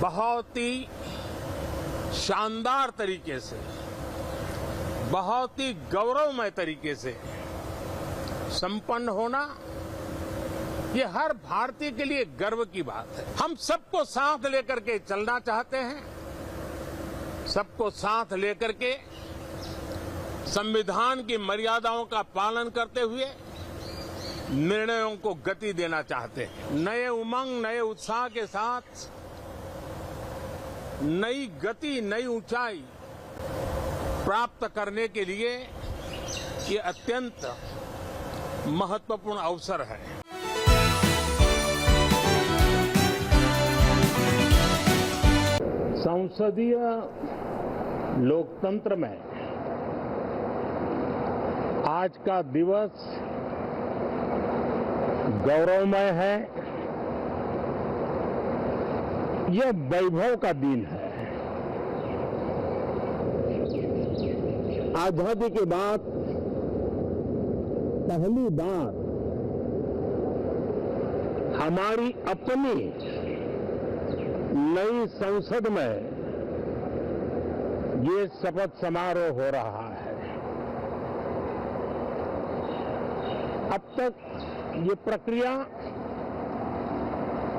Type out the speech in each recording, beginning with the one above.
बहुत ही शानदार तरीके से, बहुत ही गौरवमय तरीके से संपन्न होना, ये हर भारतीय के लिए गर्व की बात है। हम सबको साथ लेकर के चलना चाहते हैं, सबको साथ लेकर के संविधान की मर्यादाओं का पालन करते हुए निर्णयों को गति देना चाहते हैं। नए उमंग, नए उत्साह के साथ नई गति, नई ऊंचाई प्राप्त करने के लिए ये अत्यंत महत्वपूर्ण अवसर है। संसदीय लोकतंत्र में आज का दिवस गौरवमय है। यह वैभव का दिन है। आजादी के बाद पहली बार हमारी अपनी नई संसद में ये शपथ समारोह हो रहा है। अब तक ये प्रक्रिया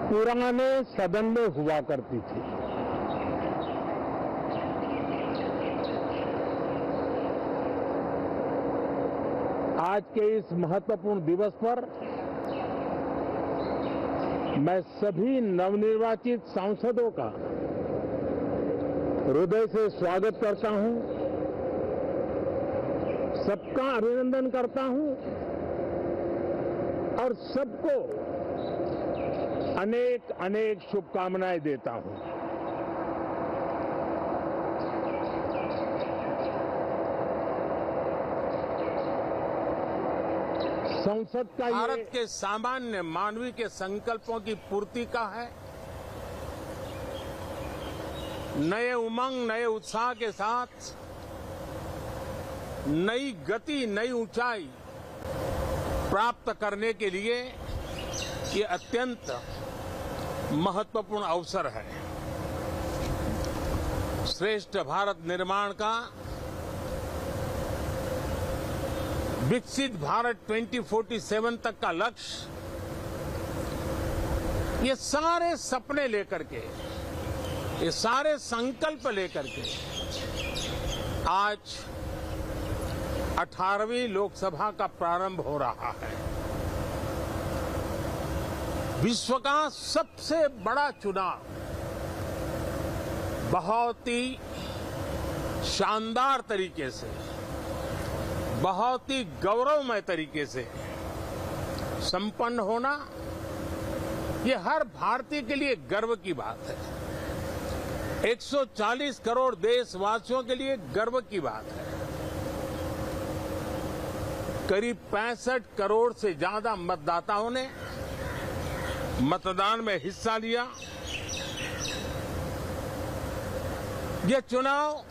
पुराने सदन में हुआ करती थी। आज के इस महत्वपूर्ण दिवस पर मैं सभी नवनिर्वाचित सांसदों का हृदय से स्वागत करता हूं, सबका अभिनंदन करता हूं और सबको अनेक अनेक शुभकामनाएं देता हूं। संसद का भारत के सामान्य मानवीय के संकल्पों की पूर्ति का है। नए उमंग, नए उत्साह के साथ नई गति, नई ऊंचाई प्राप्त करने के लिए ये अत्यंत महत्वपूर्ण अवसर है। श्रेष्ठ भारत निर्माण का, विकसित भारत 2047 तक का लक्ष्य, ये सारे सपने लेकर के, ये सारे संकल्प लेकर के आज 18वीं लोकसभा का प्रारंभ हो रहा है। विश्व का सबसे बड़ा चुनाव बहुत ही शानदार तरीके से, बहुत ही गौरवमय तरीके से संपन्न होना, ये हर भारतीय के लिए गर्व की बात है। 140 करोड़ देशवासियों के लिए गर्व की बात है। करीब 65 करोड़ से ज्यादा मतदाताओं ने मतदान में हिस्सा लिया। यह चुनाव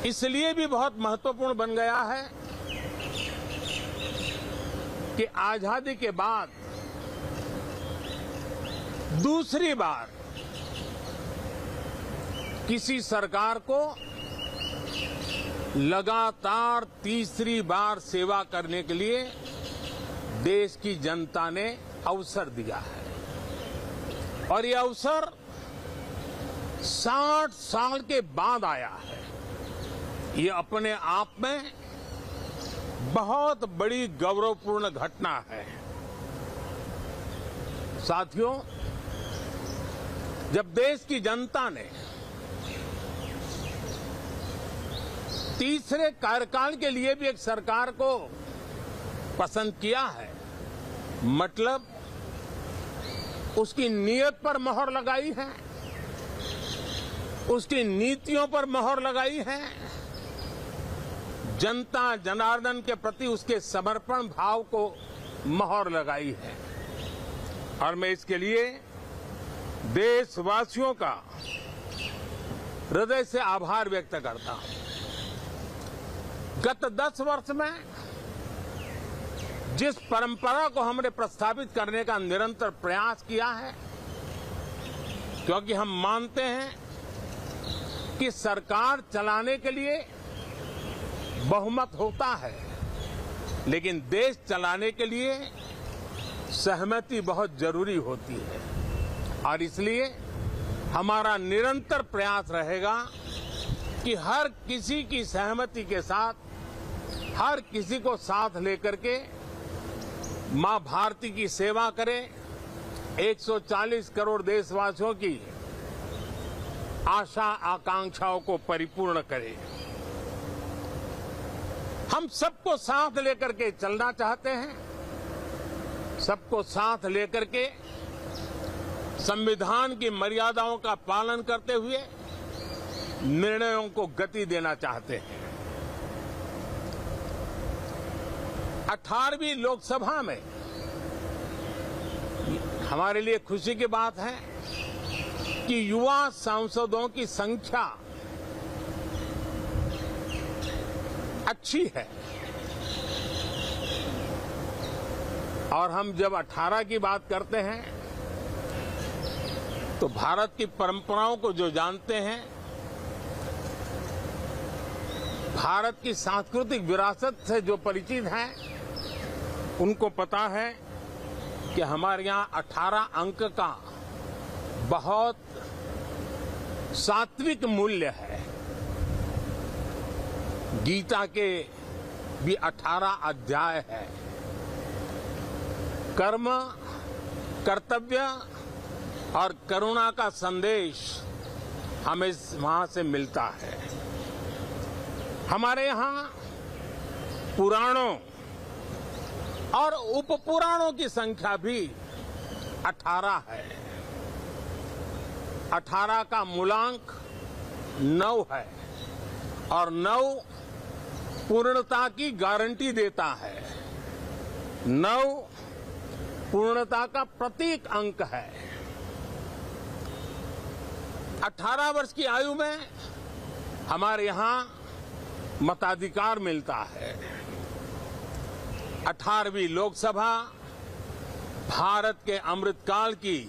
इसलिए भी बहुत महत्वपूर्ण बन गया है कि आजादी के बाद दूसरी बार किसी सरकार को लगातार तीसरी बार सेवा करने के लिए देश की जनता ने अवसर दिया है और ये अवसर 60 साल के बाद आया है। ये अपने आप में बहुत बड़ी गौरवपूर्ण घटना है। साथियों, जब देश की जनता ने तीसरे कार्यकाल के लिए भी एक सरकार को पसंद किया है, मतलब उसकी नीयत पर मोहर लगाई है, उसकी नीतियों पर मोहर लगाई है, जनता जनार्दन के प्रति उसके समर्पण भाव को मोहर लगाई है। और मैं इसके लिए देशवासियों का हृदय से आभार व्यक्त करता हूं। गत 10 वर्ष में जिस परंपरा को हमने प्रस्थापित करने का निरंतर प्रयास किया है, क्योंकि हम मानते हैं कि सरकार चलाने के लिए बहुमत होता है, लेकिन देश चलाने के लिए सहमति बहुत जरूरी होती है। और इसलिए हमारा निरंतर प्रयास रहेगा कि हर किसी की सहमति के साथ, हर किसी को साथ लेकर के मां भारती की सेवा करें, 140 करोड़ देशवासियों की आशा आकांक्षाओं को परिपूर्ण करें। हम सबको साथ लेकर के चलना चाहते हैं, सबको साथ लेकर के संविधान की मर्यादाओं का पालन करते हुए निर्णयों को गति देना चाहते हैं। 18वीं लोकसभा में हमारे लिए खुशी की बात है कि युवा सांसदों की संख्या अच्छी है। और हम जब 18 की बात करते हैं तो भारत की परंपराओं को जो जानते हैं, भारत की सांस्कृतिक विरासत से जो परिचित हैं, उनको पता है कि हमारे यहाँ 18 अंक का बहुत सात्विक मूल्य है। गीता के भी 18 अध्याय है। कर्म, कर्तव्य और करुणा का संदेश हमें वहां से मिलता है। हमारे यहाँ पुराणों और उपपुराणों की संख्या भी 18 है। 18 का मूलांक 9 है और 9 पूर्णता की गारंटी देता है। 9 पूर्णता का प्रतीक अंक है। 18 वर्ष की आयु में हमारे यहाँ मताधिकार मिलता है। 18वीं लोकसभा भारत के अमृतकाल की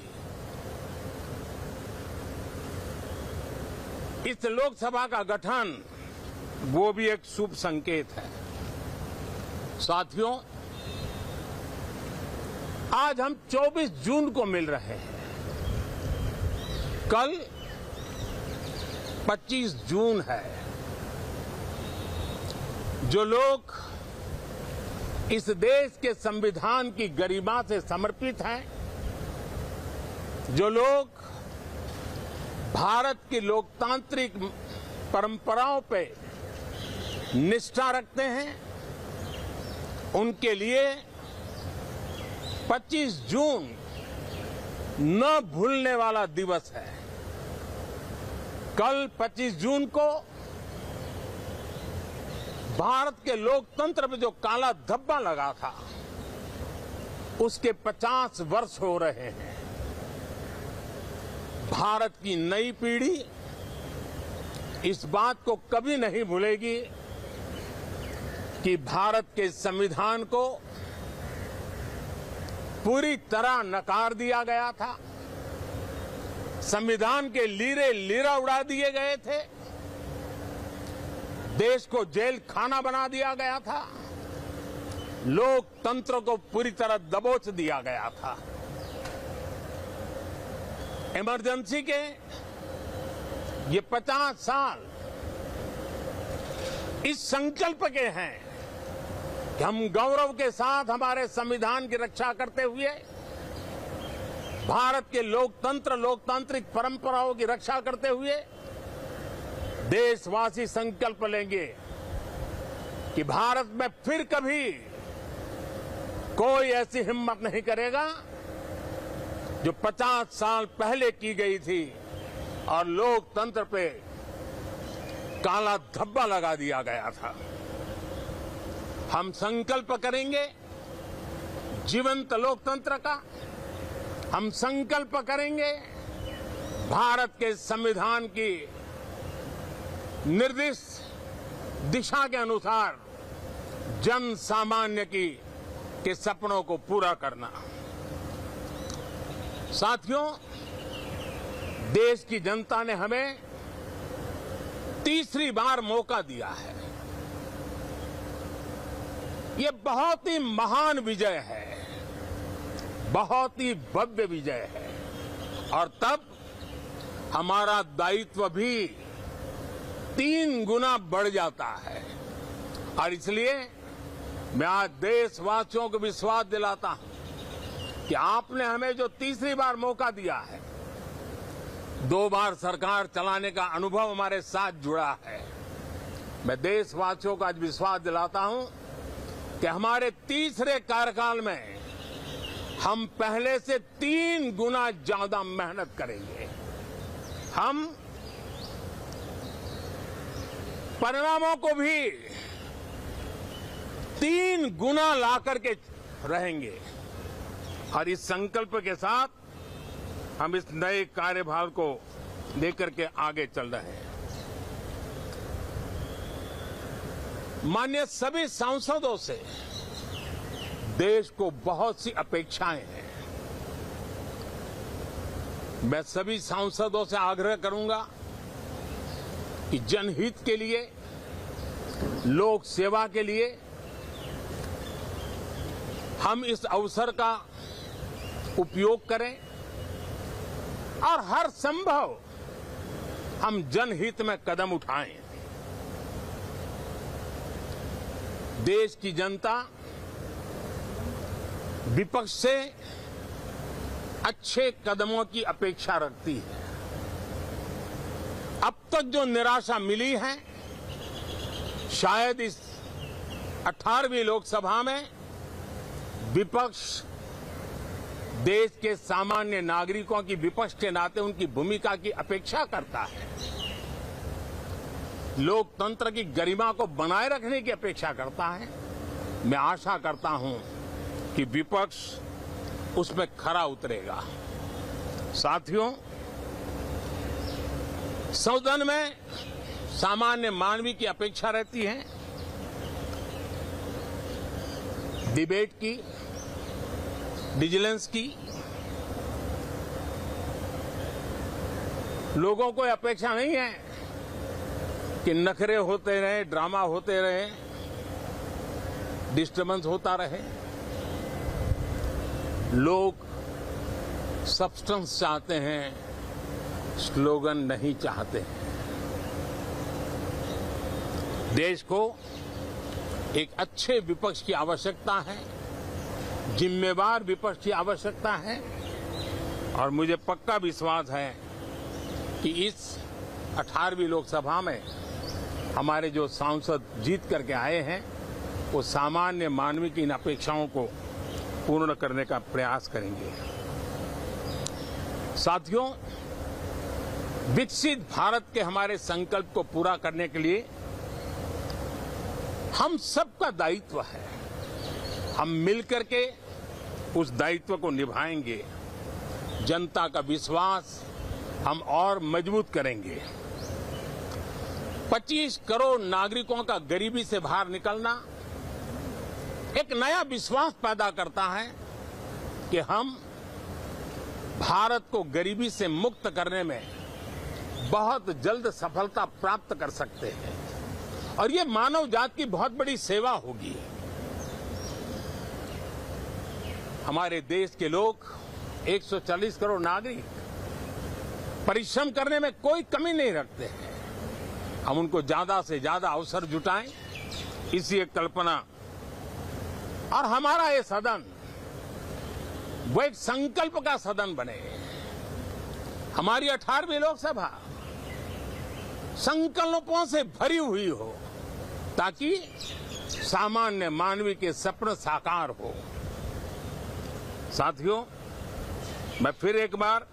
इस लोकसभा का गठन वो भी एक शुभ संकेत है। साथियों, आज हम 24 जून को मिल रहे हैं। कल 25 जून है। जो लोग इस देश के संविधान की गरिमा से समर्पित हैं, जो लोग भारत की लोकतांत्रिक परंपराओं पे निष्ठा रखते हैं, उनके लिए 25 जून न भूलने वाला दिवस है। कल 25 जून को भारत के लोकतंत्र में जो काला धब्बा लगा था, उसके 50 वर्ष हो रहे हैं। भारत की नई पीढ़ी इस बात को कभी नहीं भूलेगी कि भारत के संविधान को पूरी तरह नकार दिया गया था। संविधान के लीरे लीरा उड़ा दिए गए थे। देश को जेल खाना बना दिया गया था। लोकतंत्र को पूरी तरह दबोच दिया गया था। इमरजेंसी के ये 50 साल इस संकल्प के हैं कि हम गौरव के साथ हमारे संविधान की रक्षा करते हुए भारत के लोकतंत्र, लोकतांत्रिक परंपराओं की रक्षा करते हुए देशवासी संकल्प लेंगे कि भारत में फिर कभी कोई ऐसी हिम्मत नहीं करेगा जो 50 साल पहले की गई थी और लोकतंत्र पे काला धब्बा लगा दिया गया था। हम संकल्प करेंगे जीवंत लोकतंत्र का। हम संकल्प करेंगे भारत के संविधान की निर्दिष्ट दिशा के अनुसार जन सामान्य के सपनों को पूरा करना। साथियों, देश की जनता ने हमें तीसरी बार मौका दिया है। ये बहुत ही महान विजय है, बहुत ही भव्य विजय है और तब हमारा दायित्व भी 3 गुना बढ़ जाता है। और इसलिए मैं आज देशवासियों को विश्वास दिलाता हूं कि आपने हमें जो तीसरी बार मौका दिया है, 2 बार सरकार चलाने का अनुभव हमारे साथ जुड़ा है। मैं देशवासियों को आज विश्वास दिलाता हूं कि हमारे तीसरे कार्यकाल में हम पहले से 3 गुना ज्यादा मेहनत करेंगे। हम परिणामों को भी 3 गुना ला करके रहेंगे और इस संकल्प के साथ हम इस नए कार्यभार को लेकर के आगे चल रहे हैं। माननीय सभी सांसदों से देश को बहुत सी अपेक्षाएं हैं। मैं सभी सांसदों से आग्रह करूंगा कि जनहित के लिए, लोक सेवा के लिए हम इस अवसर का उपयोग करें और हर संभव हम जनहित में कदम उठाएं। देश की जनता विपक्ष से अच्छे कदमों की अपेक्षा रखती है। अब तक जो निराशा मिली है, शायद इस 18वीं लोकसभा में विपक्ष देश के सामान्य नागरिकों की विपक्ष के नाते उनकी भूमिका की अपेक्षा करता है, लोकतंत्र की गरिमा को बनाए रखने की अपेक्षा करता है। मैं आशा करता हूं कि विपक्ष उसमें खरा उतरेगा। साथियों, सदन में सामान्य मानवीय की अपेक्षा रहती है डिबेट की, विजिलेंस की। लोगों को अपेक्षा नहीं है कि नखरे होते रहे, ड्रामा होते रहे, डिस्टर्बेंस होता रहे। लोग सब्सटेंस चाहते हैं, स्लोगन नहीं चाहते हैं। देश को एक अच्छे विपक्ष की आवश्यकता है, जिम्मेवार विपक्ष की आवश्यकता है और मुझे पक्का विश्वास है कि इस 18वीं लोकसभा में हमारे जो सांसद जीत करके आए हैं वो सामान्य मानवीय की इन अपेक्षाओं को पूर्ण करने का प्रयास करेंगे। साथियों, विकसित भारत के हमारे संकल्प को पूरा करने के लिए हम सबका दायित्व है। हम मिलकर के उस दायित्व को निभाएंगे। जनता का विश्वास हम और मजबूत करेंगे। 25 करोड़ नागरिकों का गरीबी से बाहर निकलना एक नया विश्वास पैदा करता है कि हम भारत को गरीबी से मुक्त करने में बहुत जल्द सफलता प्राप्त कर सकते हैं और ये मानव जाति की बहुत बड़ी सेवा होगी। हमारे देश के लोग 140 करोड़ नागरिक परिश्रम करने में कोई कमी नहीं रखते हैं। हम उनको ज्यादा से ज्यादा अवसर जुटाएं, इसी एक कल्पना। और हमारा ये सदन वो एक संकल्प का सदन बने। हमारी 18वीं लोकसभा संकल्पों से भरी हुई हो ताकि सामान्य मानवीय के सपने साकार हो। साथियों, मैं फिर एक बार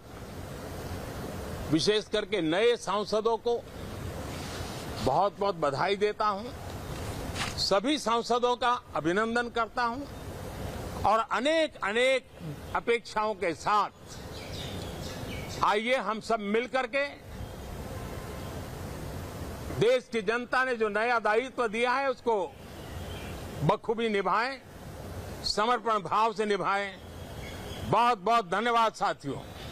विशेष करके नए सांसदों को बहुत बहुत बधाई देता हूं, सभी सांसदों का अभिनंदन करता हूं और अनेक अनेक अपेक्षाओं के साथ आइए हम सब मिलकर के देश की जनता ने जो नया दायित्व दिया है उसको बखूबी निभाएं, समर्पण भाव से निभाएं। बहुत बहुत धन्यवाद साथियों।